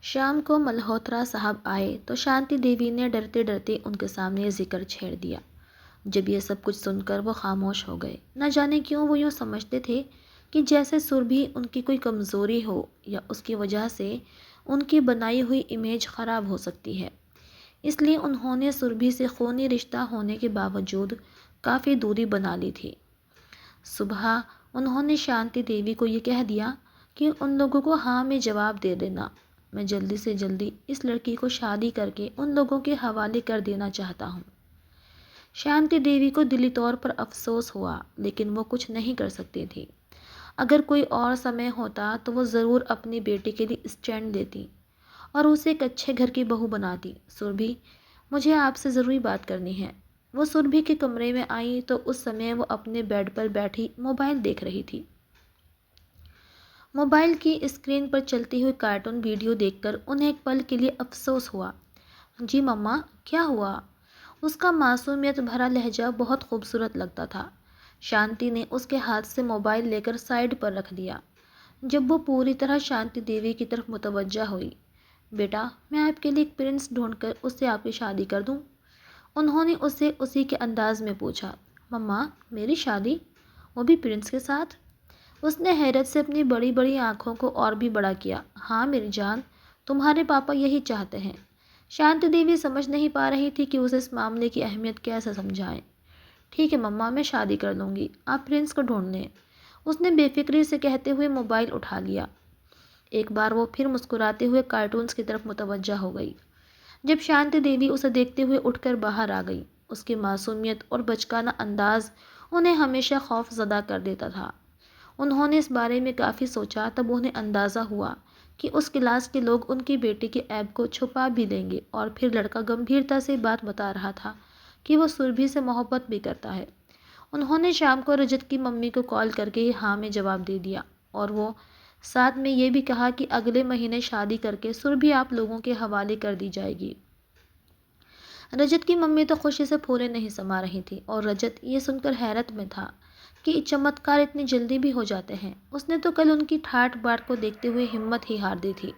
شام کو ملہوترا صاحب آئے تو شانتی دیوی نے ڈرتے ڈرتے ان کے سامنے ذکر چھیڑ دیا۔ جب یہ سب کچھ سن کر وہ خاموش ہو گئے۔ نہ جانے کیوں وہ یوں سمجھتے تھے کہ جیسے سربھی ان کی کوئی کمزوری ہو یا اس کی وجہ سے ان کی بنائی ہوئی امیج خراب ہو سکتی ہے۔ اس لیے انہوں نے سربھی سے خونی رشتہ ہونے کے باوجود کافی دوری بنا لی تھی۔ صبح انہوں نے شانتی دیوی کو یہ کہہ دیا کہ ان لوگوں کو ہاں میں جواب دے دینا۔ میں جلدی سے جلدی اس لڑکی کو شادی کر کے ان لوگوں کے حوالے کر دینا چاہتا ہوں۔ شانتی دیوی کو دلی طور پر افسوس ہوا، لیکن وہ کچھ نہیں کر سکتی تھی۔ اگر کوئی اور سمے ہوتا تو وہ ضرور اپنی بیٹی کے لیے اسٹینڈ لیتی اور اسے ایک اچھے گھر کی بہو بناتی۔ سربھی، مجھے آپ سے ضروری بات کرنی ہے۔ وہ سربھی کے کمرے میں آئی تو اس سمے وہ اپنے بیڈ پر بیٹھی موبائل دیکھ رہی تھی۔ موبائل کی اسکرین پر چلتی ہوئی کارٹون ویڈیو دیکھ کر انہیں ایک پل کے لیے افسوس ہوا۔ جی مما، کیا ہوا؟ اس کا معصومیت بھرا لہجہ بہت خوبصورت لگتا تھا۔ شانتی نے اس کے ہاتھ سے موبائل لے کر سائیڈ پر رکھ دیا۔ جب وہ پوری طرح شانتی دیوی کی طرف متوجہ ہوئی، بیٹا، میں آپ کے لیے ایک پرنس ڈھونڈ کر اس سے آپ کی شادی کر دوں؟ انہوں نے اسے اسی کے انداز میں پوچھا۔ مما، میری شادی؟ وہ بھی پرنس کے ساتھ؟ اس نے حیرت سے اپنی بڑی بڑی آنکھوں کو اور بھی بڑا کیا۔ ہاں میری جان، تمہارے پاپا یہی چاہتے ہیں۔ شانتی دیوی سمجھ نہیں پا رہی تھی کہ اسے اس معاملے کی اہمیت کیسے سمجھائیں۔ ٹھیک ہے مما، میں شادی کر لوں گی، آپ پرنس کو ڈھونڈ لیں، اس نے بے فکری سے کہتے ہوئے موبائل اٹھا لیا۔ ایک بار وہ پھر مسکراتے ہوئے کارٹونز کی طرف متوجہ ہو گئی۔ جب شانتی دیوی اسے دیکھتے ہوئے اٹھ کر باہر آ گئی، اس کی معصومیت اور بچکانہ انداز انہیں ہمیشہ خوف زدہ کر دیتا تھا۔ انہوں نے اس بارے میں کافی سوچا، تب انہیں اندازہ ہوا کہ اس کلاس کے لوگ ان کی بیٹی کے عیب کو چھپا بھی لیں گے، اور پھر لڑکا گمبھیرتا سے بات بتا رہا تھا کہ وہ سربھی سے محبت بھی کرتا ہے۔ انہوں نے شام کو رجت کی ممی کو کال کر کے ہاں میں جواب دے دیا، اور وہ ساتھ میں یہ بھی کہا کہ اگلے مہینے شادی کر کے سربھی آپ لوگوں کے حوالے کر دی جائے گی۔ رجت کی ممی تو خوشی سے پھولے نہیں سما رہی تھی، اور رجت یہ سن کر حیرت میں تھا کہ چمتکار اتنی جلدی بھی ہو جاتے ہیں۔ اس نے تو کل ان کی ٹھاٹ باٹ کو دیکھتے ہوئے ہمت ہی ہار دی تھی،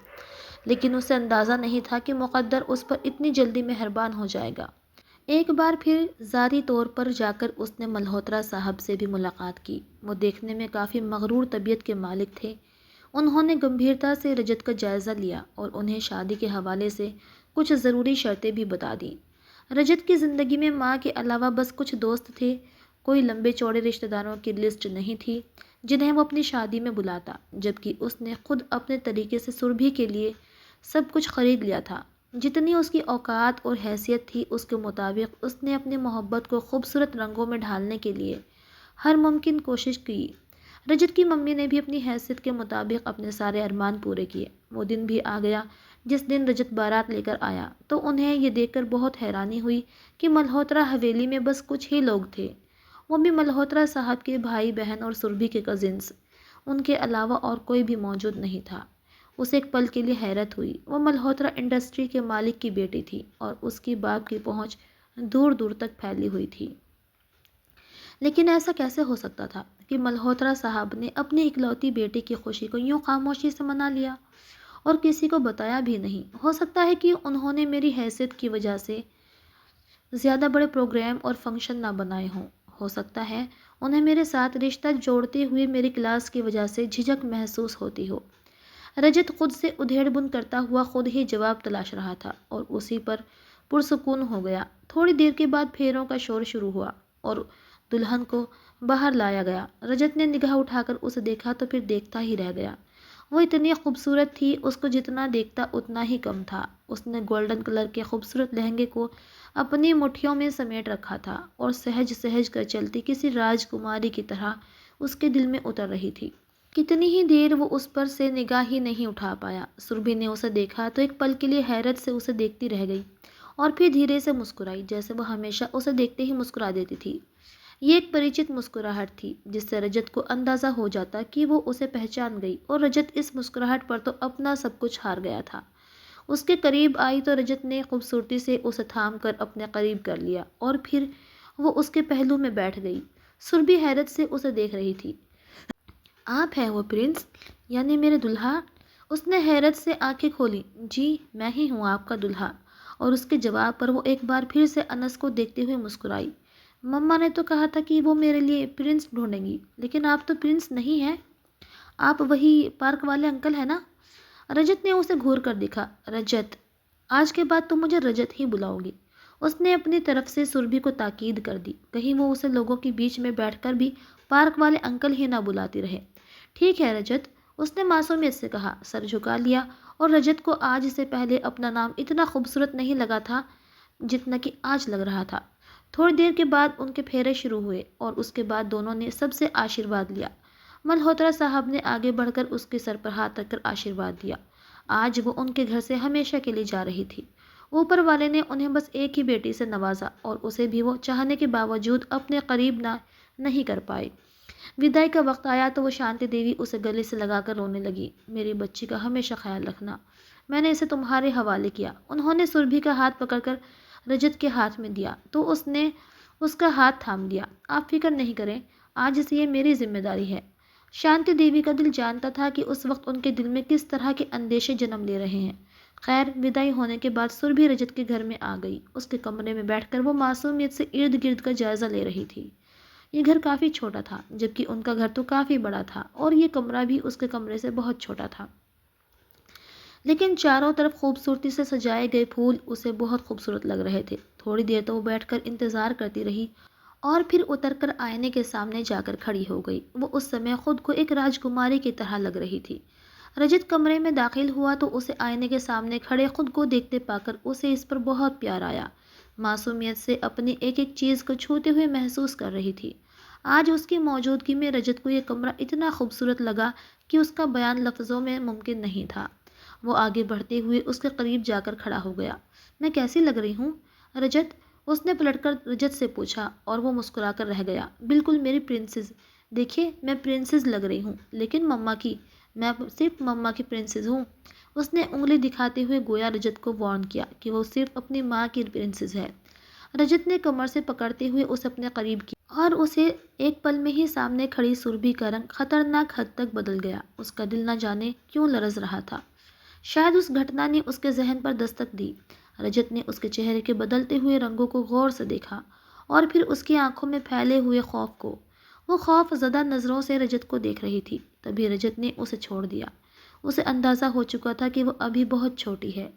لیکن اسے اندازہ نہیں تھا کہ مقدر اس پر اتنی جلدی مہربان ہو جائے گا۔ ایک بار پھر ذاتی طور پر جا کر اس نے ملہوترا صاحب سے بھی ملاقات کی۔ وہ دیکھنے میں کافی مغرور طبیعت کے مالک تھے۔ انہوں نے گمبھیرتا سے رجت کا جائزہ لیا اور انہیں شادی کے حوالے سے کچھ ضروری شرطیں بھی بتا دیں۔ رجت کی زندگی میں ماں کے علاوہ بس کچھ دوست تھے، کوئی لمبے چوڑے رشتہ داروں کی لسٹ نہیں تھی جنہیں وہ اپنی شادی میں بلاتا، جبکہ اس نے خود اپنے طریقے سے سربھی کے لیے سب کچھ خرید لیا تھا۔ جتنی اس کی اوقات اور حیثیت تھی، اس کے مطابق اس نے اپنی محبت کو خوبصورت رنگوں میں ڈھالنے کے لیے ہر ممکن کوشش کی۔ رجت کی ممی نے بھی اپنی حیثیت کے مطابق اپنے سارے ارمان پورے کیے۔ وہ دن بھی آ گیا جس دن رجت بارات لے کر آیا، تو انہیں یہ دیکھ کر بہت حیرانی ہوئی کہ ملہوترا حویلی میں بس کچھ ہی لوگ تھے، وہ بھی ملہوترا صاحب کے بھائی بہن اور سربھی کے کزنز۔ ان کے علاوہ اور کوئی بھی موجود نہیں تھا۔ اسے ایک پل کے لیے حیرت ہوئی۔ وہ ملہوترا انڈسٹری کے مالک کی بیٹی تھی، اور اس کی باپ کی پہنچ دور دور تک پھیلی ہوئی تھی۔ لیکن ایسا کیسے ہو سکتا تھا کہ ملہوترا صاحب نے اپنی اکلوتی بیٹی کی خوشی کو یوں خاموشی سے منا لیا اور کسی کو بتایا بھی نہیں؟ ہو سکتا ہے کہ انہوں نے میری حیثیت کی وجہ سے زیادہ بڑے پروگرام اور فنکشن نہ بنائے ہوں۔ ہو سکتا ہے انہیں میرے ساتھ رشتہ جوڑتے ہوئے میری کلاس کی وجہ سے جھجک محسوس ہوتی ہو۔ رجت خود سے ادھیڑ بن کرتا ہوا خود ہی جواب تلاش رہا تھا، اور اسی پر پرسکون ہو گیا۔ تھوڑی دیر کے بعد پھیروں کا شور شروع ہوا اور دلہن کو باہر لایا گیا۔ رجت نے نگاہ اٹھا کر اسے دیکھا تو پھر دیکھتا ہی رہ گیا۔ وہ اتنی خوبصورت تھی، اس کو جتنا دیکھتا اتنا ہی کم تھا۔ اس نے گولڈن کلر کے خوبصورت لہنگے کو اپنی مٹھیوں میں سمیٹ رکھا تھا اور سہج سہج کر چلتی کسی راجکماری کی طرح اس کے دل میں اتر رہی تھی۔ کتنی ہی دیر وہ اس پر سے نگاہ ہی نہیں اٹھا پایا۔ سربھی نے اسے دیکھا تو ایک پل کے لیے حیرت سے اسے دیکھتی رہ گئی، اور پھر دھیرے سے مسکرائی، جیسے وہ ہمیشہ اسے دیکھتے ہی مسکرا دیتی تھی۔ یہ ایک پریچت مسکراہٹ تھی جس سے رجت کو اندازہ ہو جاتا کہ وہ اسے پہچان گئی، اور رجت اس مسکراہٹ پر تو اپنا سب کچھ ہار گیا تھا۔ اس کے قریب آئی تو رجت نے خوبصورتی سے اسے تھام کر اپنے قریب کر لیا، اور پھر وہ اس کے پہلو میں بیٹھ گئی۔ سربھی حیرت سے اسے دیکھ رہی تھی۔ آپ ہیں وہ پرنس، یعنی میرے دلہا؟ اس نے حیرت سے آنکھیں کھولی۔ جی میں ہی ہوں آپ کا دلہا۔ اور اس کے جواب پر وہ ایک بار پھر سے انس کو دیکھتے ہوئے مسکرائی۔ مما نے تو کہا تھا کہ وہ میرے لیے پرنس ڈھونڈیں گی، لیکن آپ تو پرنس نہیں ہیں، آپ وہی پارک والے انکل ہیں نا؟ رجت نے اسے گھور کر دیکھا۔ رجت، آج کے بعد تم مجھے رجت ہی بلاؤ گی۔ اس نے اپنی طرف سے سربھی کو تاکید کر دی، کہیں وہ اسے لوگوں کے بیچ میں بیٹھ کر بھی پارک والے انکل ہی نہ بلاتی رہے۔ ٹھیک ہے رجت، اس نے معصومیت سے کہا، سر جھکا لیا، اور رجت کو آج سے پہلے اپنا نام اتنا خوبصورت نہیں لگا تھا جتنا کہ آج لگ رہا تھا۔ تھوڑی دیر کے بعد ان کے پھیرے شروع ہوئے اور اس کے بعد دونوں نے سب سے آشیرواد لیا۔ ملہوترا صاحب نے آگے بڑھ کر اس کے سر پر ہاتھ رکھ کر آشیرواد دیا۔ آج وہ ان کے گھر سے ہمیشہ کے لیے جا رہی تھی۔ اوپر والے نے انہیں بس ایک ہی بیٹی سے نوازا اور اسے بھی وہ چاہنے کے باوجود اپنے قریب نہیں کر پائے۔ ودائی کا وقت آیا تو وہ شانتی دیوی اسے گلے سے لگا کر رونے لگی۔ میری بچی کا ہمیشہ خیال رکھنا، میں نے اسے تمہارے حوالے کیا۔ انہوں نے سربھی کا ہاتھ پکڑ کر رجت کے ہاتھ میں دیا تو اس نے اس کا ہاتھ تھام لیا۔ آپ فکر نہیں کریں، آج سے یہ میری ذمہ داری ہے۔ شانتی دیوی کا دل جانتا تھا کہ اس وقت ان کے دل میں کس طرح کے اندیشے جنم لے رہے ہیں۔ خیر، ودائی ہونے کے بعد سربھی رجت کے گھر میں آ گئی۔ اس کے کمرے میں بیٹھ کر وہ معصومیت سے ارد گرد کا جائزہ لے رہی تھی۔ یہ گھر کافی چھوٹا تھا، جبکہ ان کا گھر تو کافی بڑا تھا، اور یہ کمرہ بھی اس کے کمرے سے بہت چھوٹا تھا۔ لیکن چاروں طرف خوبصورتی سے سجائے گئے پھول اسے بہت خوبصورت لگ رہے تھے۔ تھوڑی دیر تو وہ بیٹھ کر انتظار کرتی رہی اور پھر اتر کر آئینے کے سامنے جا کر کھڑی ہو گئی۔ وہ اس سمے خود کو ایک راجکماری کی طرح لگ رہی تھی۔ رجت کمرے میں داخل ہوا تو اسے آئینے کے سامنے کھڑے خود کو دیکھتے پا کر اسے اس پر بہت پیار آیا۔ معصومیت سے اپنی ایک ایک چیز کو چھوتے ہوئے محسوس کر رہی تھی۔ آج اس کی موجودگی میں رجت کو یہ کمرہ اتنا خوبصورت لگا کہ اس کا بیان لفظوں میں ممکن نہیں تھا۔ وہ آگے بڑھتے ہوئے اس کے قریب جا کر کھڑا ہو گیا۔ میں کیسی لگ رہی ہوں رجت؟ اس نے پلٹ کر رجت سے پوچھا اور وہ مسکرا کر رہ گیا۔ بالکل میری پرنسس، دیکھیے میں پرنسس لگ رہی ہوں، لیکن مما کی، میں صرف مما کی پرنسس ہوں۔ اس نے انگلی دکھاتے ہوئے گویا رجت کو وارن کیا کہ وہ صرف اپنی ماں کی پرنسس ہے۔ رجت نے کمر سے پکڑتے ہوئے اسے اپنے قریب کیا اور اسے ایک پل میں ہی سامنے کھڑی سربھی کا رنگ خطرناک حد تک بدل گیا۔ اس کا دل نہ جانے کیوں لرز رہا تھا۔ شاید اس گھٹنا نے اس کے ذہن پر دستک دی۔ رجت نے اس کے چہرے کے بدلتے ہوئے رنگوں کو غور سے دیکھا اور پھر اس کی آنکھوں میں پھیلے ہوئے خوف کو۔ وہ خوف زدہ نظروں سے رجت کو دیکھ رہی تھی۔ تبھی رجت نے اسے چھوڑ دیا۔ اسے اندازہ ہو چکا تھا کہ وہ ابھی بہت چھوٹی ہے،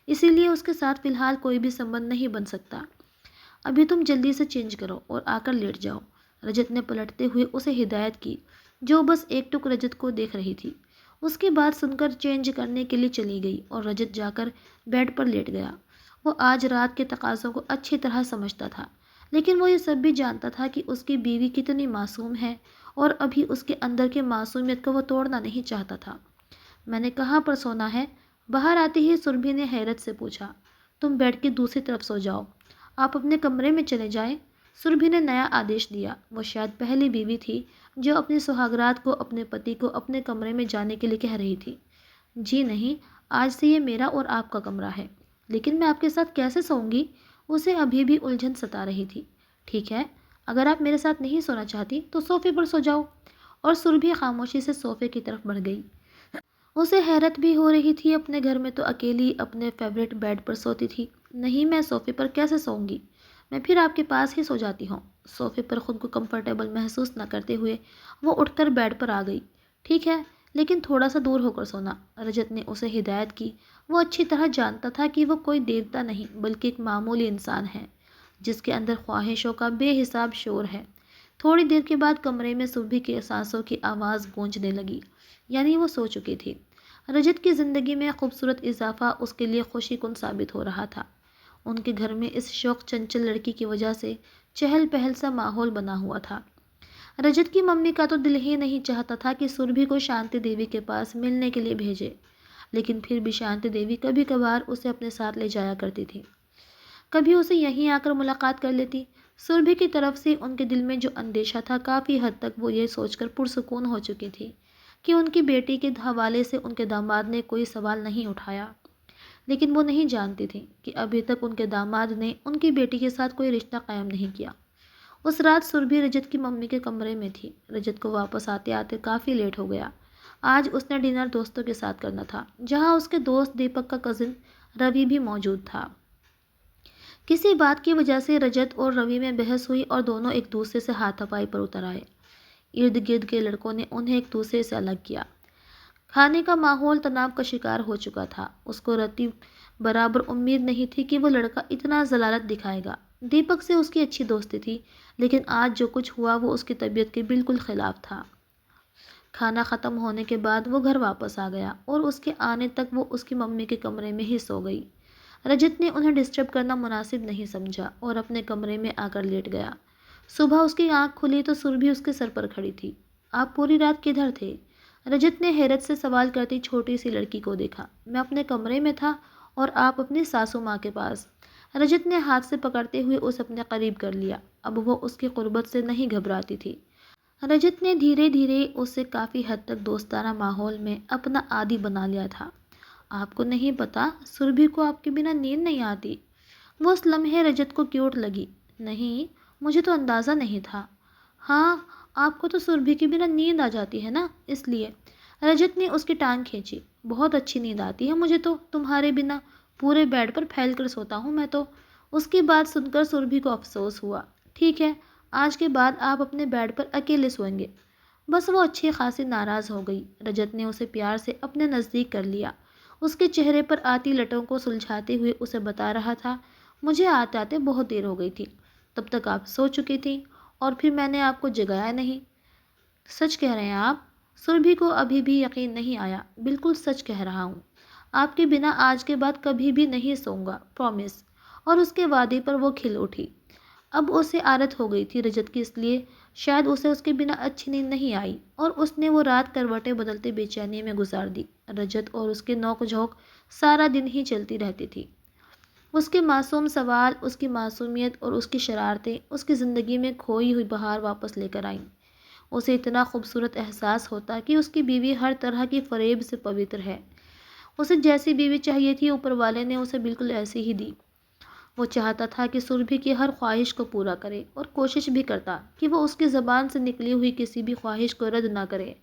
اسی لیے اس کے ساتھ فی الحال کوئی بھی سبند نہیں بن سکتا۔ ابھی تم جلدی سے چینج کرو اور آ کر لیٹ جاؤ، رجت نے پلٹتے ہوئے اسے ہدایت کی، جو بس ایک ٹک رجت کو دیکھ رہی تھی۔ اس کی بات سن کر چینج کرنے کے لیے چلی گئی اور رجت جا کر بیڈ پر لیٹ گیا۔ وہ آج رات کے تقاضوں کو اچھی طرح سمجھتا تھا، لیکن وہ یہ سب بھی جانتا تھا کہ اس کی بیوی کتنی معصوم ہے اور ابھی اس کے اندر کی معصومیت کو وہ توڑنا نہیں چاہتا تھا۔ میں نے کہاں پر سونا ہے؟ باہر آتی ہی سربھی نے حیرت سے پوچھا۔ تم بیڈ کی دوسری طرف سو جاؤ، آپ اپنے کمرے میں چلے جائیں، سربھی نے نیا آدیش دیا۔ وہ شاید پہلی بیوی تھی جو اپنی سہاگرات کو اپنے پتی کو اپنے کمرے میں جانے کے لیے کہہ رہی تھی۔ جی نہیں، آج سے یہ میرا اور آپ کا کمرہ ہے، لیکن میں آپ کے ساتھ کیسے سوؤں گی؟ اسے ابھی بھی الجھن ستا رہی تھی۔ ٹھیک ہے، اگر آپ میرے ساتھ نہیں سونا چاہتی تو صوفے پر سو جاؤ، اور سربھی خاموشی سے صوفے کی طرف بڑھ گئی۔ اسے حیرت بھی ہو رہی تھی، اپنے گھر میں تو اکیلی اپنے فیورٹ بیڈ پر سوتی تھی۔ نہیں، میں صوفے پر کیسے سوؤں گی؟ میں پھر آپ کے پاس ہی سو جاتی ہوں۔ صوفے پر خود کو کمفرٹیبل محسوس نہ کرتے ہوئے وہ اٹھ کر بیڈ پر آ گئی۔ ٹھیک ہے، لیکن تھوڑا سا دور ہو کر سونا، رجت نے اسے ہدایت کی۔ وہ اچھی طرح جانتا تھا کہ وہ کوئی دیوتا نہیں بلکہ ایک معمولی انسان ہے جس کے اندر خواہشوں کا بے حساب شور ہے۔ تھوڑی دیر کے بعد کمرے میں سربھی کے سانسوں کی آواز گونجنے لگی، یعنی وہ سو چکی تھی۔ رجت کی زندگی میں خوبصورت اضافہ اس کے لیے خوشی کن ثابت ہو رہا تھا۔ ان کے گھر میں اس شوق چنچل لڑکی کی وجہ سے چہل پہل سا ماحول بنا ہوا تھا۔ رجت کی ممی کا تو دل ہی نہیں چاہتا تھا کہ سربھی کو شانتی دیوی کے پاس ملنے کے لیے بھیجے، لیکن پھر بھی شانتی دیوی کبھی کبھار اسے اپنے ساتھ لے جایا کرتی تھی۔ کبھی اسے یہیں آ کر ملاقات کر لیتی۔ سربھی کی طرف سے ان کے دل میں جو اندیشہ تھا، کافی حد تک وہ یہ سوچ کر پرسکون ہو چکی تھی کہ ان کی بیٹی کے حوالے سے ان کے داماد نے کوئی سوال نہیں اٹھایا، لیکن وہ نہیں جانتی تھی کہ ابھی تک ان کے داماد نے ان کی بیٹی کے ساتھ کوئی رشتہ قائم نہیں کیا۔ اس رات سربھی رجت کی ممی کے کمرے میں تھی۔ رجت کو واپس آتے آتے کافی لیٹ ہو گیا۔ آج اس نے ڈنر دوستوں کے ساتھ کرنا تھا، جہاں اس کے دوست دیپک کا کزن روی بھی موجود تھا۔ کسی بات کی وجہ سے رجت اور روی میں بحث ہوئی اور دونوں ایک دوسرے سے ہاتھ پائی پر اتر آئے۔ ارد گرد کے لڑکوں نے انہیں ایک دوسرے سے الگ کیا۔ کھانے کا ماحول تناؤ کا شکار ہو چکا تھا۔ اس کو رتی برابر امید نہیں تھی کہ وہ لڑکا اتنا ذلالت دکھائے گا۔ دیپک سے اس کی اچھی دوستی تھی، لیکن آج جو کچھ ہوا وہ اس کی طبیعت کے بالکل خلاف تھا۔ کھانا ختم ہونے کے بعد وہ گھر واپس آ گیا اور اس کے آنے تک وہ اس کی ممی کے کمرے میں ہی سو گئی۔ رجت نے انہیں ڈسٹرب کرنا مناسب نہیں سمجھا اور اپنے کمرے میں آ کر لیٹ گیا۔ صبح اس کی آنکھ کھلی تو سربھی اس کے سر پر کھڑی تھی۔ آپ پوری رات کدھر تھے؟ رجت نے حیرت سے سوال کرتی چھوٹی سی لڑکی کو دیکھا۔ میں اپنے کمرے میں تھا اور آپ اپنی ساسو ماں کے پاس۔ رجت نے ہاتھ سے پکڑتے ہوئے اسے اپنے قریب کر لیا۔ اب وہ اس کی قربت سے نہیں گھبراتی تھی۔ رجت نے دھیرے دھیرے اسے کافی حد تک دوستانہ ماحول میں اپنا عادی بنا لیا تھا۔ آپ کو نہیں پتا سربھی کو آپ کے بنا نیند نہیں آتی؟ وہ اس لمحے رجت کو کیوٹ لگی۔ نہیں، مجھے تو اندازہ نہیں تھا۔ ہاں، آپ کو تو سربھی کے بنا نیند آ جاتی ہے نا، اس لیے۔ رجت نے اس کی ٹانگ کھینچی۔ بہت اچھی نیند آتی ہے مجھے تو تمہارے بنا، پورے بیڈ پر پھیل کر سوتا ہوں میں تو۔ اس کی بات سن کر سربھی کو افسوس ہوا۔ ٹھیک ہے، آج کے بعد آپ اپنے بیڈ پر اکیلے سوئیں گے۔ بس وہ اچھی خاصی ناراض ہو گئی۔ رجت نے اسے پیار سے اپنے نزدیک کر لیا۔ اس کے چہرے پر آتی لٹوں کو سلجھاتے ہوئے اسے بتا رہا تھا، مجھے آتے آتے بہت دیر ہو گئی تھی، تب تک آپ سو چکی تھیں اور پھر میں نے آپ کو جگایا نہیں۔ سچ کہہ رہے ہیں آپ؟ سربھی کو ابھی بھی یقین نہیں آیا۔ بالکل سچ کہہ رہا ہوں، آپ کے بنا آج کے بعد کبھی بھی نہیں سوؤں گا، پرومس۔ اور اس کے وعدے پر وہ کھل اٹھی۔ اب اسے عادت ہو گئی تھی رجت کی، اس لیے شاید اسے اس کے بنا اچھی نیند نہیں آئی اور اس نے وہ رات کروٹیں بدلتے بے چینی میں گزار دی۔ رجت اور اس کے نوک جھونک سارا دن ہی چلتی رہتی تھی۔ اس کے معصوم سوال، اس کی معصومیت اور اس کی شرارتیں اس کی زندگی میں کھوئی ہوئی بہار واپس لے کر آئیں۔ اسے اتنا خوبصورت احساس ہوتا کہ اس کی بیوی ہر طرح کی فریب سے پوتر ہے۔ اسے جیسی بیوی چاہیے تھی اوپر والے نے اسے بالکل ایسی ہی دی۔ وہ چاہتا تھا کہ سربھی کی ہر خواہش کو پورا کرے اور کوشش بھی کرتا کہ وہ اس کی زبان سے نکلی ہوئی کسی بھی خواہش کو رد نہ کرے۔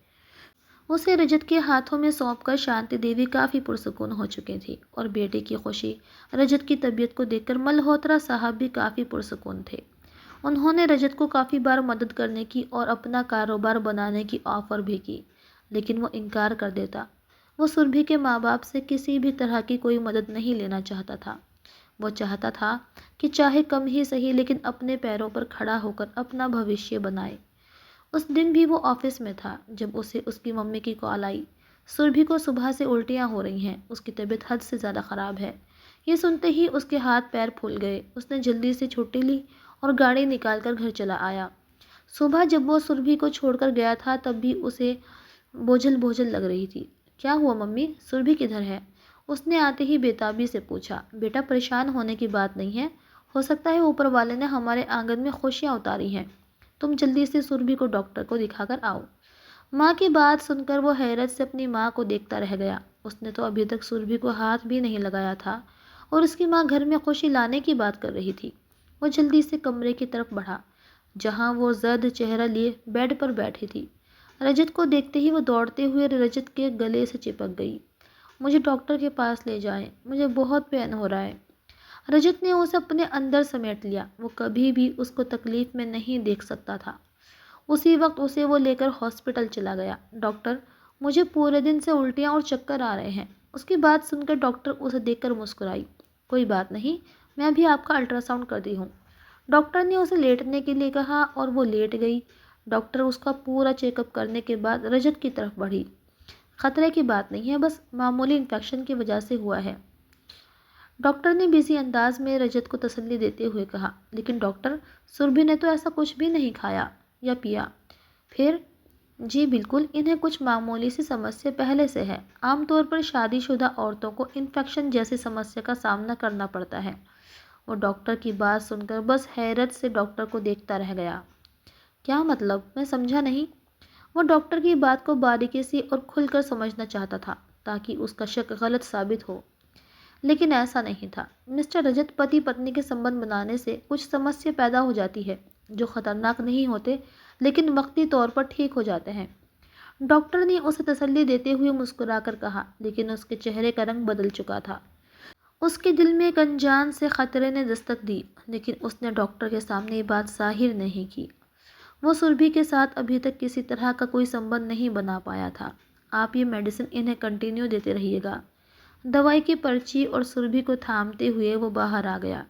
اسے رجت کے ہاتھوں میں سونپ کر شانتی دیوی کافی پرسکون ہو چکی تھی اور بیٹے کی خوشی، رجت کی طبیعت کو دیکھ کر ملہوترا صاحب بھی کافی پرسکون تھے۔ انہوں نے رجت کو کافی بار مدد کرنے کی اور اپنا کاروبار بنانے کی آفر بھی کی، لیکن وہ انکار کر دیتا۔ وہ سربھی کے ماں باپ سے کسی بھی طرح کی کوئی مدد نہیں لینا چاہتا تھا۔ وہ چاہتا تھا کہ چاہے کم ہی صحیح لیکن اپنے پیروں پر کھڑا ہو کر اپنا بھوشیہ بنائے۔ اس دن بھی وہ آفس میں تھا جب اسے اس کی ممی کی کال آئی، سربھی کو صبح سے الٹیاں ہو رہی ہیں، اس کی طبیعت حد سے زیادہ خراب ہے۔ یہ سنتے ہی اس کے ہاتھ پیر پھول گئے۔ اس نے جلدی سے چھٹی لی اور گاڑی نکال کر گھر چلا آیا۔ صبح جب وہ سربھی کو چھوڑ کر گیا تھا تب بھی اسے بوجھل بوجھل لگ رہی تھی۔ کیا ہوا ممی، سربھی کدھر ہے؟ اس نے آتے ہی بےتابی سے پوچھا۔ بیٹا پریشان ہونے کی بات نہیں ہے، ہو سکتا ہے اوپر والے نے ہمارے آنگن میں خوشیاں اتاری ہیں، تم جلدی سے سربھی کو ڈاکٹر کو دکھا کر آؤ۔ ماں کی بات سن کر وہ حیرت سے اپنی ماں کو دیکھتا رہ گیا۔ اس نے تو ابھی تک سربھی کو ہاتھ بھی نہیں لگایا تھا اور اس کی ماں گھر میں خوشی لانے کی بات کر رہی تھی۔ وہ جلدی سے کمرے کی طرف بڑھا جہاں وہ زرد چہرہ لیے بیڈ پر بیٹھی تھی۔ رجت کو دیکھتے ہی وہ دوڑتے ہوئے رجت کے گلے سے چپک گئی۔ مجھے ڈاکٹر کے پاس لے جائیں، مجھے بہت پین ہو رہا ہے۔ رجت نے اسے اپنے اندر سمیٹ لیا۔ وہ کبھی بھی اس کو تکلیف میں نہیں دیکھ سکتا تھا۔ اسی وقت اسے وہ لے کر ہاسپٹل چلا گیا۔ ڈاکٹر، مجھے پورے دن سے الٹیاں اور چکر آ رہے ہیں۔ اس کی بات سن کر ڈاکٹر اسے دیکھ کر مسکرائی۔ کوئی بات نہیں، میں ابھی آپ کا الٹرا ساؤنڈ کرتی ہوں۔ ڈاکٹر نے اسے لیٹنے کے لیے کہا اور وہ لیٹ گئی۔ ڈاکٹر اس کا پورا چیک اپ کرنے کے بعد رجت کی طرف بڑھی۔ خطرے کی بات نہیں ہے، بس معمولی انفیکشن کی وجہ سے ہوا ہے، ڈاکٹر نے بزی انداز میں رجت کو تسلی دیتے ہوئے کہا۔ لیکن ڈاکٹر، سربھی نے تو ایسا کچھ بھی نہیں کھایا یا پیا۔ پھر؟ جی بالکل، انہیں کچھ معمولی سی سمسیا پہلے سے ہے۔ عام طور پر شادی شدہ عورتوں کو انفیکشن جیسی سمسیا کا سامنا کرنا پڑتا ہے۔ وہ ڈاکٹر کی بات سن کر بس حیرت سے ڈاکٹر کو دیکھتا رہ گیا۔ کیا مطلب؟ میں سمجھا نہیں۔ وہ ڈاکٹر کی بات کو باریکی سے اور کھل کر سمجھنا چاہتا تھا تاکہ اس کا شک غلط ثابت ہو، لیکن ایسا نہیں تھا۔ مسٹر رجت، پتی پتنی کے سمبندھ بنانے سے کچھ سمسیا پیدا ہو جاتی ہے جو خطرناک نہیں ہوتے لیکن وقتی طور پر ٹھیک ہو جاتے ہیں۔ ڈاکٹر نے اسے تسلی دیتے ہوئے مسکرا کر کہا، لیکن اس کے چہرے کا رنگ بدل چکا تھا۔ اس کے دل میں ایک انجان سے خطرے نے دستک دی، لیکن اس نے ڈاکٹر کے سامنے یہ بات ظاہر نہیں کی۔ وہ سربھی کے ساتھ ابھی تک کسی طرح کا کوئی سمبند نہیں بنا پایا تھا۔ آپ یہ میڈیسن انہیں کنٹینیو دیتے رہیے گا۔ دوائی کی پرچی اور سربھی کو تھامتے ہوئے وہ باہر آ گیا،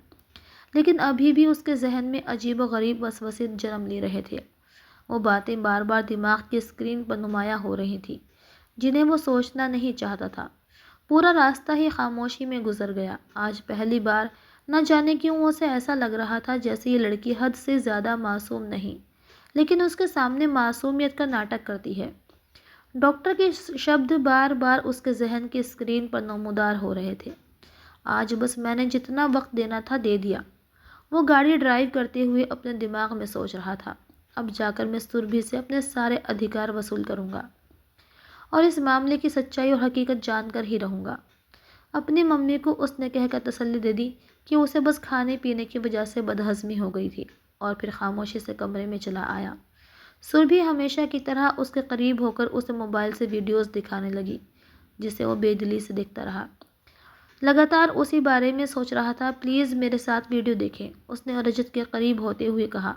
لیکن ابھی بھی اس کے ذہن میں عجیب و غریب وسوسے جنم لے رہے تھے۔ وہ باتیں بار بار دماغ کی اسکرین پر نمایاں ہو رہی تھیں، جنہیں وہ سوچنا نہیں چاہتا تھا۔ پورا راستہ ہی خاموشی میں گزر گیا۔ آج پہلی بار نہ جانے کیوں اسے ایسا لگ رہا تھا جیسے یہ لڑکی حد سے زیادہ معصوم نہیں، لیکن اس کے سامنے معصومیت کا ناٹک کرتی ہے۔ ڈاکٹر کے شبد بار بار اس کے ذہن کی اسکرین پر نمودار ہو رہے تھے۔ آج بس میں نے جتنا وقت دینا تھا دے دیا۔ وہ گاڑی ڈرائیو کرتے ہوئے اپنے دماغ میں سوچ رہا تھا۔ اب جا کر میں سربھی سے اپنے سارے ادھیکار وصول کروں گا اور اس معاملے کی سچائی اور حقیقت جان کر ہی رہوں گا۔ اپنی ممی کو اس نے کہہ کر تسلی دے دی کہ اسے بس کھانے پینے کی وجہ سے بدہضمی ہو گئی تھی، اور پھر خاموشی سے کمرے میں چلا آیا۔ سربھی ہمیشہ کی طرح اس کے قریب ہو کر اسے موبائل سے ویڈیوز دکھانے لگی، جسے وہ بے دلی سے دیکھتا رہا۔ لگاتار اسی بارے میں سوچ رہا تھا۔ پلیز میرے ساتھ ویڈیو دیکھیں، اس نے رجت کے قریب ہوتے ہوئے کہا،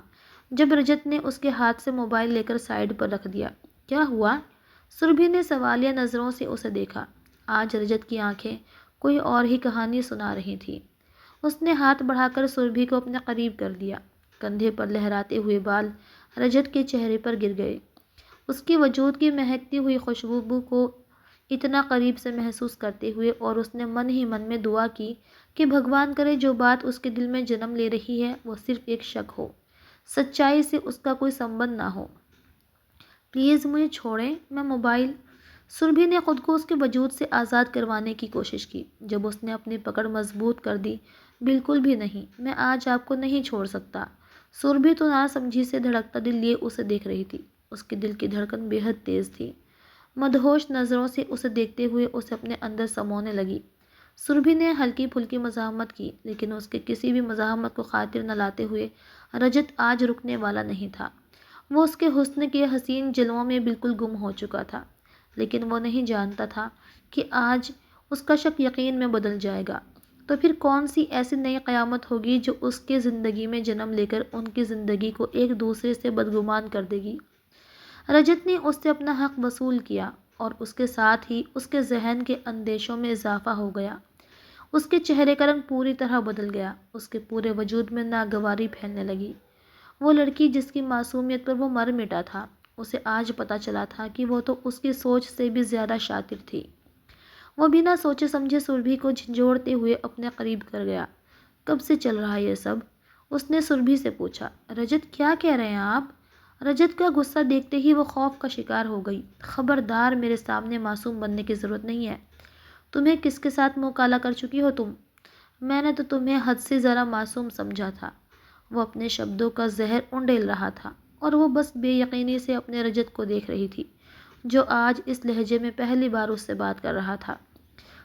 جب رجت نے اس کے ہاتھ سے موبائل لے کر سائیڈ پر رکھ دیا۔ کیا ہوا؟ سربھی نے سوالیہ نظروں سے اسے دیکھا۔ آج رجت کی آنکھیں کوئی اور ہی کہانی سنا رہی تھیں۔ اس نے ہاتھ بڑھا کر سربھی کو اپنے قریب کر دیا۔ کندھے پر لہراتے ہوئے بال رجت کے چہرے پر گر گئے۔ اس کی وجود کی مہکتی ہوئی خوشبو کو اتنا قریب سے محسوس کرتے ہوئے، اور اس نے من ہی من میں دعا کی کہ بھگوان کرے جو بات اس کے دل میں جنم لے رہی ہے وہ صرف ایک شک ہو، سچائی سے اس کا کوئی سمبند نہ ہو۔ پلیز مجھے چھوڑیں، میں موبائل۔ سربھی نے خود کو اس کے وجود سے آزاد کروانے کی کوشش کی۔ جب اس نے اپنی پکڑ مضبوط کر دی، بالکل بھی نہیں، میں آج آپ کو نہیں چھوڑ سکتا۔ سربھی تو ناسمجھی سے دھڑکتا دل لیے اسے دیکھ رہی تھی۔ اس کے دل کی دھڑکن بے حد تیز تھی۔ مدہوش نظروں سے اسے دیکھتے ہوئے اسے اپنے اندر سمونے لگی۔ سربھی نے ہلکی پھلکی مزاحمت کی، لیکن اس کے کسی بھی مزاحمت کو خاطر نہ لاتے ہوئے رجت آج رکنے والا نہیں تھا۔ وہ اس کے حسن کے حسین جلووں میں بالکل گم ہو چکا تھا، لیکن وہ نہیں جانتا تھا کہ آج اس کا شک یقین میں بدل جائے گا۔ تو پھر کون سی ایسی نئی قیامت ہوگی جو اس کے زندگی میں جنم لے کر ان کی زندگی کو ایک دوسرے سے بدگمان کر دے گی۔ رجت نے اس سے اپنا حق وصول کیا، اور اس کے ساتھ ہی اس کے ذہن کے اندیشوں میں اضافہ ہو گیا۔ اس کے چہرے کا رنگ پوری طرح بدل گیا۔ اس کے پورے وجود میں ناگواری پھیلنے لگی۔ وہ لڑکی جس کی معصومیت پر وہ مر مٹا تھا، اسے آج پتہ چلا تھا کہ وہ تو اس کی سوچ سے بھی زیادہ شاطر تھی۔ وہ بنا سوچے سمجھے سربھی کو جھنجھوڑتے ہوئے اپنے قریب کر گیا۔ کب سے چل رہا ہے یہ سب؟ اس نے سربھی سے پوچھا۔ رجت کیا کہہ رہے ہیں آپ؟ رجت کا غصہ دیکھتے ہی وہ خوف کا شکار ہو گئی۔ خبردار، میرے سامنے معصوم بننے کی ضرورت نہیں ہے۔ تمہیں کس کے ساتھ منہ کالا کر چکی ہو تم؟ میں نے تو تمہیں حد سے زیادہ معصوم سمجھا تھا۔ وہ اپنے شبدوں کا زہر انڈیل رہا تھا، اور وہ بس بے یقینی سے اپنے رجت کو دیکھ رہی تھی، جو آج اس لہجے میں پہلی بار اس سے بات کر رہا تھا۔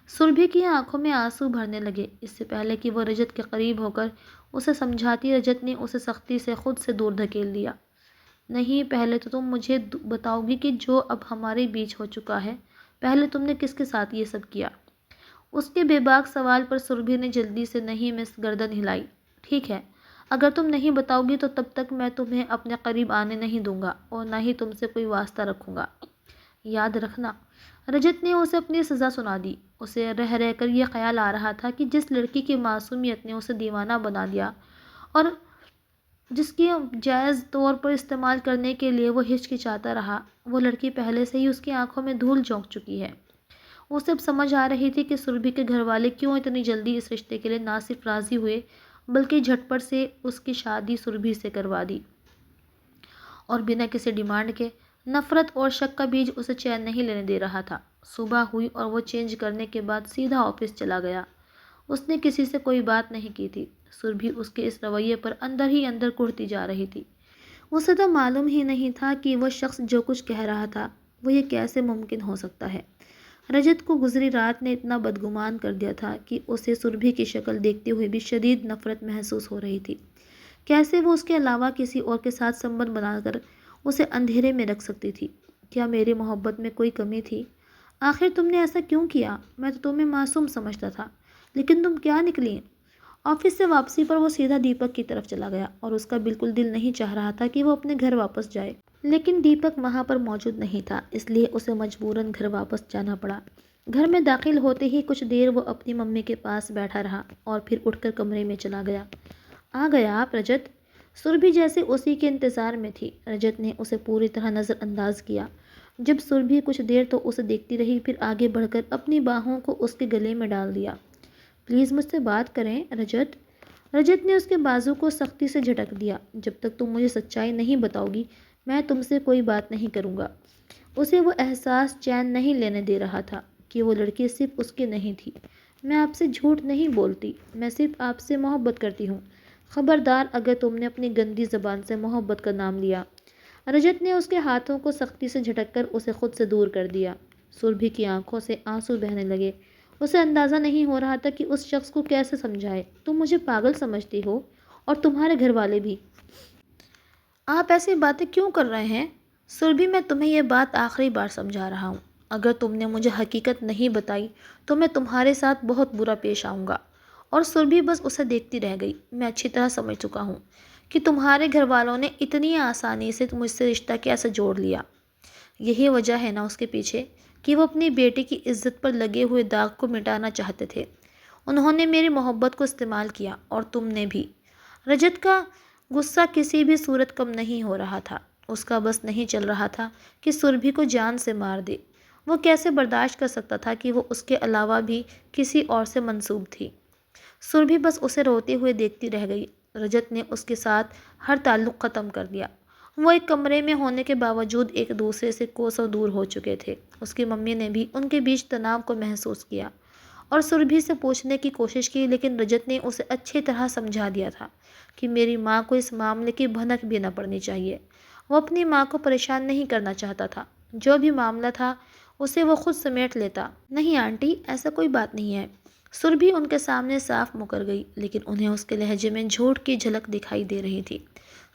سربھی کی آنکھوں میں آنسو بھرنے لگے۔ اس سے پہلے کہ وہ رجت کے قریب ہو کر اسے سمجھاتی، رجت نے اسے سختی سے خود سے دور دھکیل دیا۔ نہیں، پہلے تو تم مجھے بتاؤ گی کہ جو اب ہمارے بیچ ہو چکا ہے، پہلے تم نے کس کے ساتھ یہ سب کیا؟ اس کے بے باک سوال پر سربھی نے جلدی سے نہیں میں گردن ہلائی۔ ٹھیک ہے، اگر تم نہیں بتاؤ گی تو تب تک میں تمہیں اپنے قریب آنے نہیں دوں گا، اور نہ ہی تم سے کوئی واسطہ رکھوں گا۔ یاد رکھنا۔ رجت نے اسے اپنی سزا سنا دی۔ اسے رہ رہ کر یہ خیال آ رہا تھا کہ جس لڑکی کی معصومیت نے اسے دیوانہ بنا دیا، اور جس کی جائز طور پر استعمال کرنے کے لیے وہ ہچکچاتا رہا، وہ لڑکی پہلے سے ہی اس کی آنکھوں میں دھول جھونک چکی ہے۔ اسے اب سمجھ آ رہی تھی کہ سربھی کے گھر والے کیوں اتنی جلدی اس رشتے کے لیے نہ صرف راضی ہوئے، بلکہ جھٹپٹ سے اس کی شادی سربھی سے کروا دی، اور بنا کسی ڈیمانڈ کے۔ نفرت اور شک کا بیج اسے چین نہیں لینے دے رہا تھا۔ صبح ہوئی اور وہ چینج کرنے کے بعد سیدھا آفس چلا گیا۔ اس نے کسی سے کوئی بات نہیں کی تھی۔ سربھی اس کے اس رویے پر اندر ہی اندر کڑھتی جا رہی تھی۔ اسے تو معلوم ہی نہیں تھا کہ وہ شخص جو کچھ کہہ رہا تھا وہ یہ کیسے ممکن ہو سکتا ہے۔ رجت کو گزری رات نے اتنا بدگمان کر دیا تھا کہ اسے سربھی کی شکل دیکھتے ہوئے بھی شدید نفرت محسوس ہو رہی تھی۔ کیسے وہ اس کے علاوہ کسی اور کے ساتھ سمبند بنا کر اسے اندھیرے میں رکھ سکتی تھی؟ کیا میری محبت میں کوئی کمی تھی؟ آخر تم نے ایسا کیوں کیا؟ میں تو تمہیں معصوم سمجھتا تھا، لیکن تم کیا نکلی؟ آفس سے واپسی پر وہ سیدھا دیپک کی طرف چلا گیا اور اس کا بالکل دل نہیں چاہ رہا تھا کہ وہ اپنے گھر واپس جائے، لیکن دیپک وہاں پر موجود نہیں تھا، اس لیے اسے مجبوراً گھر واپس جانا پڑا۔ گھر میں داخل ہوتے ہی کچھ دیر وہ اپنی ممی کے پاس بیٹھا رہا اور پھر اٹھ کر کمرے میں چلا گیا۔ آ گیا آپ رجت؟ سربھی جیسے اسی کے انتظار میں تھی۔ رجت نے اسے پوری طرح نظر انداز کیا۔ جب سربھی کچھ دیر تو اسے دیکھتی رہی، پھر آگے بڑھ کر اپنی باہوں کو اس کے گلے میں ڈال دیا۔ پلیز مجھ سے بات کریں رجت۔ رجت نے اس کے بازو کو سختی سے جھٹک دیا۔ جب تک تم مجھے سچائی نہیں بتاؤ گی میں تم سے کوئی بات نہیں کروں گا۔ اسے وہ احساس چین نہیں لینے دے رہا تھا کہ وہ لڑکی صرف اس کی نہیں تھی۔ میں آپ سے جھوٹ نہیں بولتی، میں صرف آپ سے محبت کرتی ہوں۔ خبردار اگر تم نے اپنی گندی زبان سے محبت کا نام لیا۔ رجت نے اس کے ہاتھوں کو سختی سے جھٹک کر اسے خود سے دور کر دیا۔ سربھی کی آنکھوں سے آنسو بہنے لگے۔ اسے اندازہ نہیں ہو رہا تھا کہ اس شخص کو کیسے سمجھائے۔ تم مجھے پاگل سمجھتی ہو اور تمہارے گھر والے بھی۔ آپ ایسی باتیں کیوں کر رہے ہیں؟ سربھی میں تمہیں یہ بات آخری بار سمجھا رہا ہوں۔ اگر تم نے مجھے حقیقت نہیں بتائی تو میں تمہارے ساتھ بہت برا پیش آؤں گا۔ اور سربھی بس اسے دیکھتی رہ گئی۔ میں اچھی طرح سمجھ چکا ہوں کہ تمہارے گھر والوں نے اتنی آسانی سے مجھ سے رشتہ کیسے جوڑ لیا۔ یہی وجہ ہے نا اس کے پیچھے کہ وہ اپنی بیٹی کی عزت پر لگے ہوئے داغ کو مٹانا چاہتے تھے۔ انہوں نے میری محبت کو استعمال کیا اور تم نے بھی۔ رجت کا غصہ کسی بھی صورت کم نہیں ہو رہا تھا۔ اس کا بس نہیں چل رہا تھا کہ سربھی کو جان سے مار دے۔ وہ کیسے برداشت کر سکتا تھا کہ وہ اس کے علاوہ بھی کسی اور سے منسوب تھی۔ سربھی بس اسے روتے ہوئے دیکھتی رہ گئی۔ رجت نے اس کے ساتھ ہر تعلق ختم کر دیا۔ وہ ایک کمرے میں ہونے کے باوجود ایک دوسرے سے کوسوں دور ہو چکے تھے۔ اس کی ممی نے بھی ان کے بیچ تناؤ کو محسوس کیا اور سربھی سے پوچھنے کی کوشش کی، لیکن رجت نے اسے اچھی طرح سمجھا دیا تھا کہ میری ماں کو اس معاملے کی بھنک بھی نہ پڑنی چاہیے۔ وہ اپنی ماں کو پریشان نہیں کرنا چاہتا تھا۔ جو بھی معاملہ تھا اسے وہ خود سمیٹ لیتا۔ نہیں آنٹی، ایسا کوئی بات نہیں ہے۔ سربھی ان کے سامنے صاف مکر گئی، لیکن انہیں اس کے لہجے میں جھوٹ کی جھلک دکھائی دے رہی تھی۔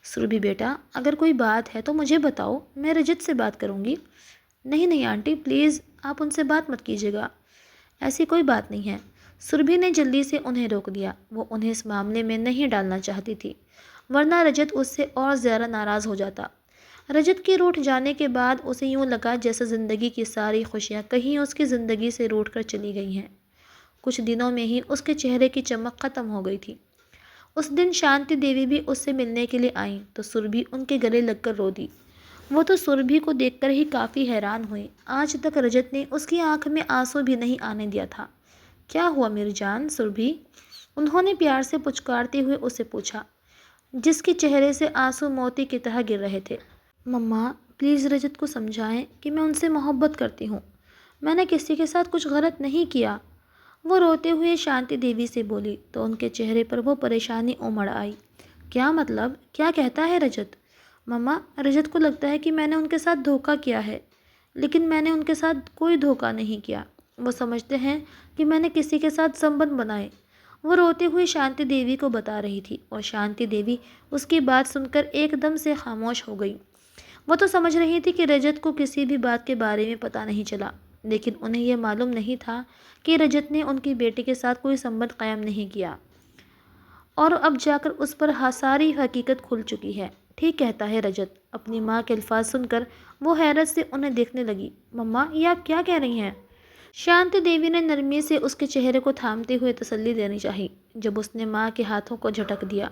سربھی بیٹا، اگر کوئی بات ہے تو مجھے بتاؤ، میں رجت سے بات کروں گی۔ نہیں نہیں آنٹی، پلیز آپ ان سے بات مت کیجیے گا، ایسی کوئی بات نہیں ہے۔ سربھی نے جلدی سے انہیں روک دیا۔ وہ انہیں اس معاملے میں نہیں ڈالنا چاہتی تھی، ورنہ رجت اس سے اور زیادہ ناراض ہو جاتا۔ رجت کے روٹھ جانے کے بعد اسے یوں لگا جیسے زندگی کی ساری خوشیاں کہیں اس کی زندگی سے روٹھ کر چلی گئی ہیں۔ کچھ دنوں میں ہی اس کے چہرے کی چمک ختم ہو گئی تھی۔ اس دن شانتی دیوی بھی اس سے ملنے کے لیے آئیں تو سربھی ان کے گلے لگ کر رو دی۔ وہ تو سربھی کو دیکھ کر ہی کافی حیران ہوئی۔ آج تک رجت نے اس کی آنکھ میں آنسو بھی نہیں آنے دیا تھا۔ کیا ہوا میری جان سربھی؟ انہوں نے پیار سے پچکارتے ہوئے اسے پوچھا، جس کے چہرے سے آنسو موتی کی طرح گر رہے تھے۔ مما پلیز رجت کو سمجھائیں کہ میں ان سے محبت کرتی ہوں، میں نے کسی کے ساتھ کچھ غلط نہیں کیا۔ وہ روتے ہوئے شانتی دیوی سے بولی تو ان کے چہرے پر وہ پریشانی امڑ آئی۔ کیا مطلب؟ کیا کہتا ہے رجت؟ مما رجت کو لگتا ہے کہ میں نے ان کے ساتھ دھوکہ کیا ہے، لیکن میں نے ان کے ساتھ کوئی دھوکہ نہیں کیا۔ وہ سمجھتے ہیں کہ میں نے کسی کے ساتھ سنبندھ بنائے۔ وہ روتے ہوئے شانتی دیوی کو بتا رہی تھی اور شانتی دیوی اس کی بات سن کر ایک دم سے خاموش ہو گئی۔ وہ تو سمجھ رہی تھی کہ رجت کو کسی بھی بات کے بارے میں پتہ نہیں چلا، لیکن انہیں یہ معلوم نہیں تھا کہ رجت نے ان کی بیٹی کے ساتھ کوئی سنبندھ قائم نہیں کیا، اور اب جا کر اس پر ساری حقیقت کھل چکی ہے۔ ٹھیک کہتا ہے رجت۔ اپنی ماں کے الفاظ سن کر وہ حیرت سے انہیں دیکھنے لگی۔ مما یہ آپ کیا کہہ رہی ہیں؟ شانتی دیوی نے نرمی سے اس کے چہرے کو تھامتے ہوئے تسلی دینی چاہی۔ جب اس نے ماں کے ہاتھوں کو جھٹک دیا،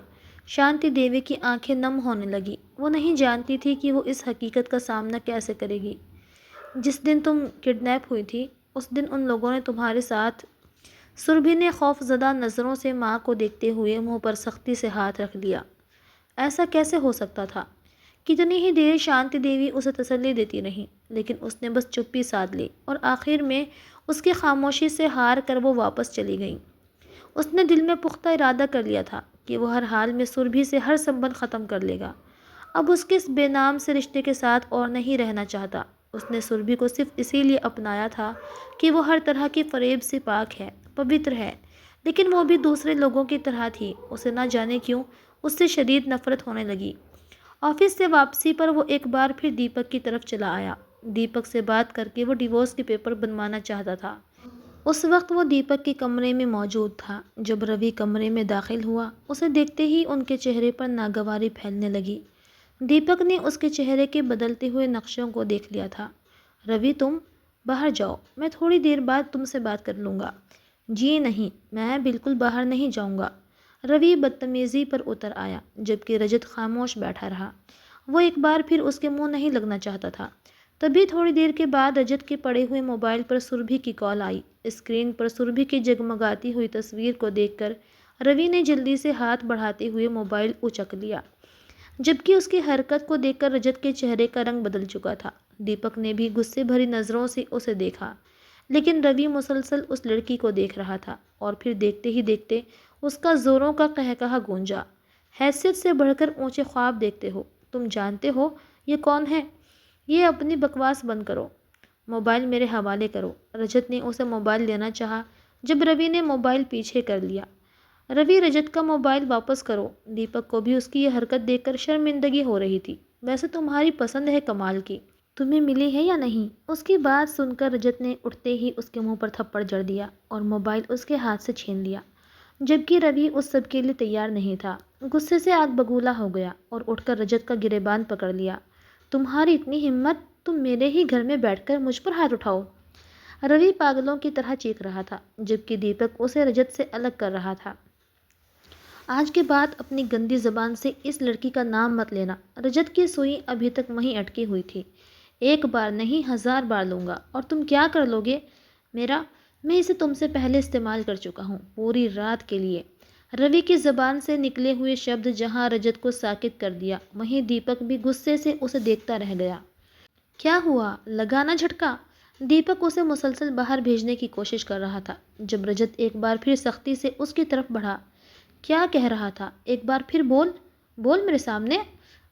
شانتی دیوی کی آنکھیں نم ہونے لگی۔ وہ نہیں جانتی تھی کہ وہ اس حقیقت کا سامنا کیسے کرے گی۔ جس دن تم کڈنیپ ہوئی تھی اس دن ان لوگوں نے تمہارے ساتھ۔ سربھی نے خوف زدہ نظروں سے ماں کو دیکھتے ہوئے منہ پر سختی سے ہاتھ رکھ لیا۔ ایسا کیسے ہو سکتا تھا؟ کتنی ہی دیر شانتی دیوی اسے تسلی دیتی رہی، لیکن اس نے بس چپی سادھ لی اور آخر میں اس کی خاموشی سے ہار کر وہ واپس چلی گئی۔ اس نے دل میں پختہ ارادہ کر لیا تھا کہ وہ ہر حال میں سربھی سے ہر سنبندھ ختم کر لے گا۔ اب اس کے اس بے نام سے رشتے کے ساتھ اور نہیں رہنا چاہتا۔ اس نے سربھی کو صرف اسی لیے اپنایا تھا کہ وہ ہر طرح کی فریب سے پاک ہے، پوتر ہے، لیکن وہ بھی دوسرے لوگوں کی طرح تھی۔ اسے نہ جانے کیوں اس سے شدید نفرت ہونے لگی۔ آفس سے واپسی پر وہ ایک بار پھر دیپک کی طرف چلا آیا دیپک سے بات کر کے وہ ڈیورس کے پیپر بنوانا چاہتا تھا۔ اس وقت وہ دیپک کے کمرے میں موجود تھا۔ جب روی کمرے میں داخل ہوا، اسے دیکھتے ہی ان کے چہرے پر ناگواری پھیلنے لگی۔ دیپک نے اس کے چہرے کے بدلتے ہوئے نقشوں کو دیکھ لیا تھا۔ روی، تم باہر جاؤ، میں تھوڑی دیر بعد تم سے بات کر لوں گا۔ جی نہیں، میں بالکل باہر نہیں جاؤں گا۔ روی بدتمیزی پر اتر آیا، جبکہ رجت خاموش بیٹھا رہا۔ وہ ایک بار پھر اس کے منہ نہیں لگنا چاہتا تھا۔ تبھی تھوڑی دیر کے بعد رجت کے پڑے ہوئے موبائل پر سربھی کی کال آئی۔ اسکرین پر سربھی کی جگمگاتی ہوئی تصویر کو دیکھ کر روی نے جلدی سے ہاتھ بڑھاتے ہوئے موبائل اچک لیا، جبکہ اس کی حرکت کو دیکھ کر رجت کے چہرے کا رنگ بدل چکا تھا۔ دیپک نے بھی غصے بھری نظروں سے اسے دیکھا، لیکن روی مسلسل اس لڑکی کو دیکھ رہا تھا، اور پھر دیکھتے ہی دیکھتے اس کا زوروں کا قہقہا گونجا۔ حیثیت سے بڑھ کر اونچے خواب دیکھتے ہو؟ تم جانتے ہو یہ کون ہے؟ یہ اپنی بکواس بند کرو، موبائل میرے حوالے کرو۔ رجت نے اسے موبائل لینا چاہا، جب روی نے موبائل پیچھے کر لیا۔ روی، رجت کا موبائل واپس کرو۔ دیپک کو بھی اس کی یہ حرکت دیکھ کر شرمندگی ہو رہی تھی۔ ویسے تمہاری پسند ہے کمال کی، تمہیں ملی ہے یا نہیں؟ اس کی بات سن کر رجت نے اٹھتے ہی اس کے منہ پر تھپڑ جڑ دیا اور موبائل اس کے ہاتھ سے چھین لیا، جبکہ روی اس سب کے لیے تیار نہیں تھا۔ غصے سے آگ بگولا ہو گیا اور اٹھ کر رجت کا گریبان پکڑ لیا۔ تمہاری اتنی ہمت، تم میرے ہی گھر میں بیٹھ کر مجھ پر ہاتھ اٹھاؤ؟ روی پاگلوں کی طرح چیخ رہا تھا، جبکہ دیپک اسے رجت سے الگ کر رہا تھا۔ آج کے بعد اپنی گندی زبان سے اس لڑکی کا نام مت لینا۔ رجت کی سوئی ابھی تک وہیں اٹکی ہوئی تھی۔ ایک بار نہیں، 1000 بار لوں گا۔ اور تم کیا کر لو گے؟ میں اسے تم سے پہلے استعمال کر چکا ہوں، پوری رات کے لیے۔ روی کی زبان سے نکلے ہوئے شبد جہاں رجت کو ساکت کر دیا، وہیں دیپک بھی غصے سے اسے دیکھتا رہ گیا۔ کیا ہوا؟ لگا نہ جھٹکا؟ دیپک اسے مسلسل باہر بھیجنے کی کوشش کر رہا تھا، جب رجت ایک بار پھر سختی سے اس کی طرف بڑھا۔ کیا کہہ رہا تھا؟ ایک بار پھر بول میرے سامنے۔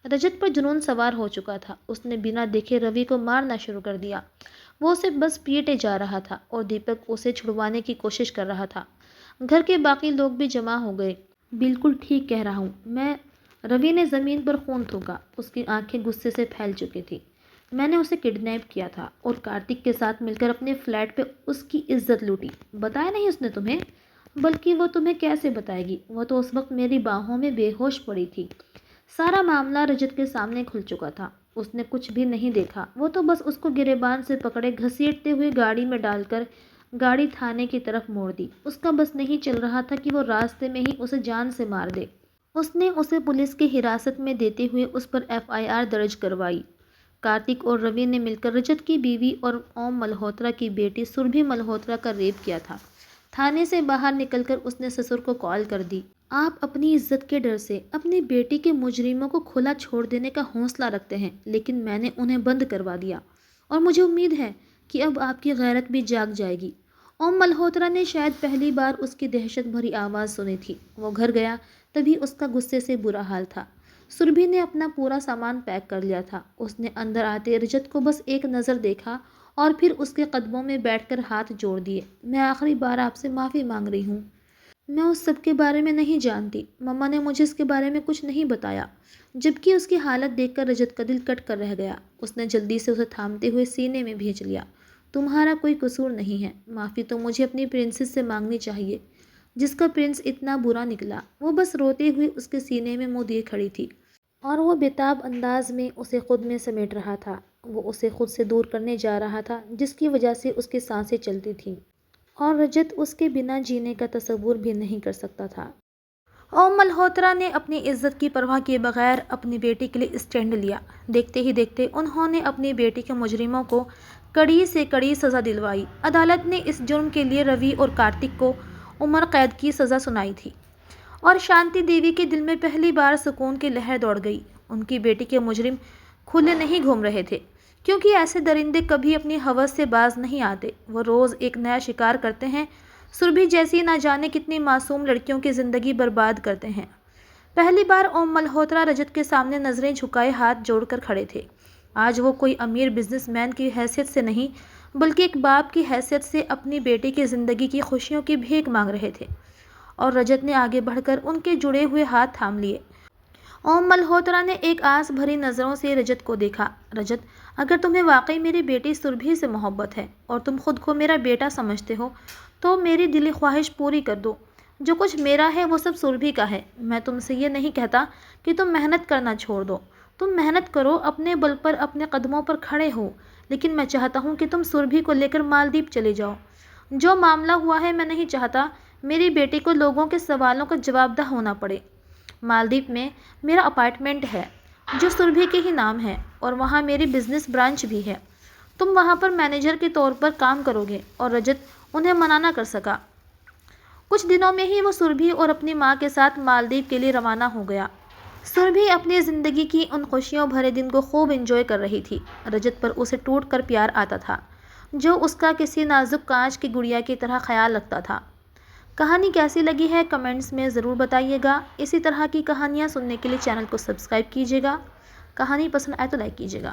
رجت پر جنون سوار ہو چکا تھا۔ اس نے بنا دیکھے روی کو مارنا شروع کر دیا۔ وہ اسے بس پیٹے جا رہا تھا اور دیپک اسے چھڑوانے کی کوشش کر رہا تھا۔ گھر کے باقی لوگ بھی جمع ہو گئے۔ بالکل ٹھیک کہہ رہا ہوں روی نے زمین پر خون تھوکا۔ اس کی آنکھیں غصے سے پھیل چکی تھی۔ میں نے اسے کڈنیپ کیا تھا اور کارتک کے ساتھ مل کر اپنے فلیٹ پہ اس کی عزت لوٹی۔ بتایا نہیں اس نے تمہیں؟ بلکہ وہ تمہیں کیسے بتائے گی؟ وہ تو اس وقت میری باہوں میں بے ہوش پڑی تھی۔ سارا معاملہ رجت کے سامنے کھل چکا تھا۔ اس نے کچھ بھی نہیں دیکھا، وہ تو بس اس کو گریبان سے پکڑے گھسیٹتے ہوئے گاڑی میں ڈال کر گاڑی تھانے کی طرف موڑ دی۔ اس کا بس نہیں چل رہا تھا کہ وہ راستے میں ہی اسے جان سے مار دے۔ اس نے اسے پولیس کی حراست میں دیتے ہوئے اس پر FIR درج کروائی۔ کارتک اور روی نے مل کر رجت کی بیوی اور اوم ملہوترا کی بیٹی سربھی ملہوترا کا ریپ کیا تھا۔ تھانے سے باہر نکل کر اس نے سسر کو کال کر دی۔ آپ اپنی عزت کے ڈر سے اپنی بیٹی کے مجرموں کو کھلا چھوڑ دینے کا حوصلہ رکھتے ہیں، لیکن میں نے انہیں بند کروا دیا، اور مجھے امید ہے کہ اب آپ کی غیرت بھی جاگ جائے گی۔ اوم ملہوترا نے شاید پہلی بار اس کی دہشت بھری آواز سنی تھی۔ وہ گھر گیا، تبھی اس کا غصے سے برا حال تھا۔ سربھی نے اپنا پورا سامان پیک کر لیا تھا۔ اس نے اندر آتے رجت کو بس ایک نظر دیکھا اور پھر اس کے قدموں میں بیٹھ کر ہاتھ جوڑ دیے۔ میں آخری بار آپ سے معافی مانگ رہی ہوں۔ میں اس سب کے بارے میں نہیں جانتی، مما نے مجھے اس کے بارے میں کچھ نہیں بتایا۔ جبکہ اس کی حالت دیکھ کر رجت کا دل کٹ کر رہ گیا۔ اس نے جلدی سے اسے تھامتے ہوئے سینے میں بھیج لیا۔ تمہارا کوئی قصور نہیں ہے، معافی تو مجھے اپنی پرنسس سے مانگنی چاہیے، جس کا پرنس اتنا برا نکلا۔ وہ بس روتے ہوئے اس کے سینے میں منہ دیے کھڑی تھی، اور وہ بےتاب انداز میں اسے خود میں سمیٹ رہا تھا۔ وہ اسے خود سے دور کرنے جا رہا تھا، جس کی وجہ سے اس کی سانسیں چلتی تھیں، اور رجت اس کے بنا جینے کا تصور بھی نہیں کر سکتا تھا۔ اوم ملہوترا نے اپنی عزت کی پرواہ کیے بغیر اپنی بیٹی کے لیے اسٹینڈ لیا۔ دیکھتے ہی دیکھتے انہوں نے اپنی بیٹی کے مجرموں کو کڑی سے کڑی سزا دلوائی۔ عدالت نے اس جرم کے لیے روی اور کارتک کو عمر قید کی سزا سنائی تھی، اور شانتی دیوی کے دل میں پہلی بار سکون کی لہر دوڑ گئی۔ ان کی بیٹی کے مجرم کھلے نہیں گھوم رہے تھے، کیونکہ ایسے درندے کبھی اپنی ہوس سے باز نہیں آتے۔ وہ روز ایک نیا شکار کرتے ہیں۔ سربھی جیسی نہ جانے کتنی معصوم لڑکیوں کی زندگی برباد کرتے ہیں۔ پہلی بار اوم ملہوترا رجت کے سامنے نظریں جھکائے ہاتھ جوڑ کر کھڑے تھے۔ آج وہ کوئی امیر بزنس مین کی حیثیت سے نہیں، بلکہ ایک باپ کی حیثیت سے اپنی بیٹی کی زندگی کی خوشیوں کی بھیک مانگ رہے تھے، اور رجت نے آگے بڑھ کر ان کے جڑے ہوئے ہاتھ تھام لیے۔ اوم ملہوترا نے ایک آس بھری نظروں سے رجت کو دیکھا۔ رجت، اگر تمہیں واقعی میری بیٹی سربھی سے محبت ہے اور تم خود کو میرا بیٹا سمجھتے ہو تو میری دلی خواہش پوری کر دو۔ جو کچھ میرا ہے وہ سب سربھی کا ہے۔ میں تم سے یہ نہیں کہتا کہ تم محنت کرنا چھوڑ دو۔ تم محنت کرو، اپنے بل پر اپنے قدموں پر کھڑے ہو، لیکن میں چاہتا ہوں کہ تم سربھی کو لے کر مالدیپ چلے جاؤ۔ جو معاملہ ہوا ہے، میں نہیں چاہتا میری بیٹی کو لوگوں کے سوالوں کا جواب دہ ہونا پڑے۔ مالدیپ میں میرا اپارٹمنٹ ہے جو سربھی کے ہی نام ہے، اور وہاں میری بزنس برانچ بھی ہے۔ تم وہاں پر مینیجر کے طور پر کام کرو گے، اور رجت انہیں منع نہ کر سکا۔ کچھ دنوں میں ہی وہ سربھی اور اپنی ماں کے ساتھ مالدیپ کے لیے روانہ ہو گیا۔ سربھی اپنی زندگی کی ان خوشیوں بھرے دن کو خوب انجوائے کر رہی تھی۔ رجت پر اسے ٹوٹ کر پیار آتا تھا، جو اس کا کسی نازک کانچ کی گڑیا کی طرح خیال رکھتا تھا۔ کہانی کیسی لگی ہے کمنٹس میں ضرور بتائیے گا۔ اسی طرح کی کہانیاں سننے کے لیے چینل کو سبسکرائب کیجیے گا۔ کہانی پسند آئے تو لائک کیجیے گا۔